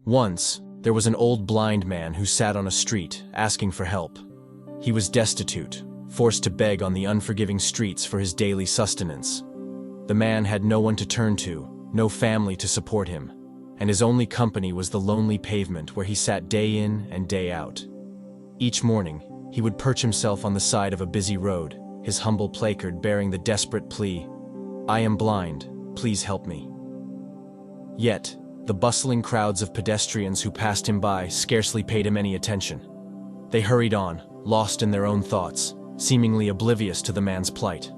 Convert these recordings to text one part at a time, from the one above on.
Once, there was an old blind man who sat on a street, asking for help. He was destitute, forced to beg on the unforgiving streets for his daily sustenance. The man had no one to turn to, no family to support him, and his only company was the lonely pavement where he sat day in and day out. Each morning, he would perch himself on the side of a busy road, his humble placard bearing the desperate plea, "I am blind, please help me." Yet, the bustling crowds of pedestrians who passed him by scarcely paid him any attention. They hurried on, lost in their own thoughts, seemingly oblivious to the man's plight.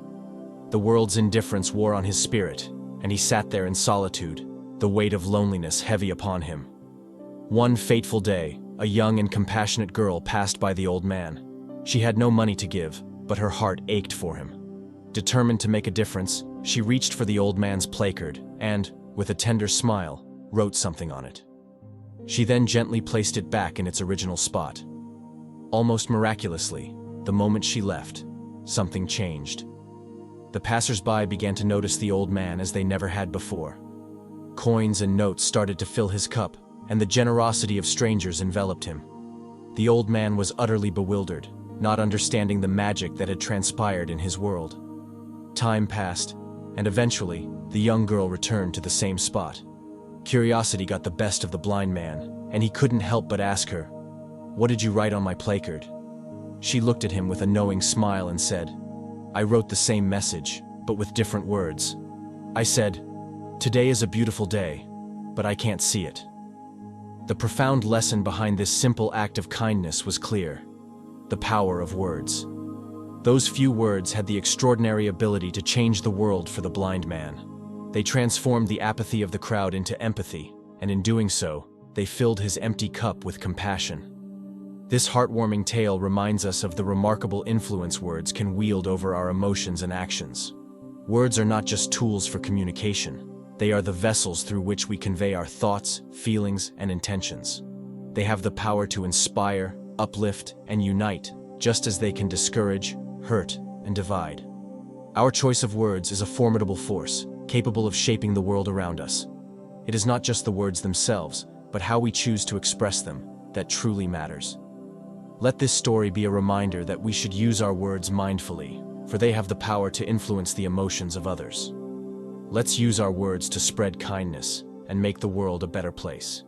The world's indifference wore on his spirit, and he sat there in solitude, the weight of loneliness heavy upon him. One fateful day, a young and compassionate girl passed by the old man. She had no money to give, but her heart ached for him. Determined to make a difference, she reached for the old man's placard and, with a tender smile, wrote something on it. She then gently placed it back in its original spot. Almost miraculously, the moment she left, something changed. The passers-by began to notice the old man as they never had before. Coins and notes started to fill his cup, and the generosity of strangers enveloped him. The old man was utterly bewildered, not understanding the magic that had transpired in his world. Time passed, and eventually, the young girl returned to the same spot. Curiosity got the best of the blind man, and he couldn't help but ask her, "What did you write on my placard?" She looked at him with a knowing smile and said, "I wrote the same message, but with different words. I said, 'Today is a beautiful day, but I can't see it.'" The profound lesson behind this simple act of kindness was clear: the power of words. Those few words had the extraordinary ability to change the world for the blind man. They transformed the apathy of the crowd into empathy, and in doing so, they filled his empty cup with compassion. This heartwarming tale reminds us of the remarkable influence words can wield over our emotions and actions. Words are not just tools for communication. They are the vessels through which we convey our thoughts, feelings, and intentions. They have the power to inspire, uplift, and unite, just as they can discourage, hurt, and divide. Our choice of words is a formidable force, capable of shaping the world around us. It is not just the words themselves, but how we choose to express them, that truly matters. Let this story be a reminder that we should use our words mindfully, for they have the power to influence the emotions of others. Let's use our words to spread kindness and make the world a better place.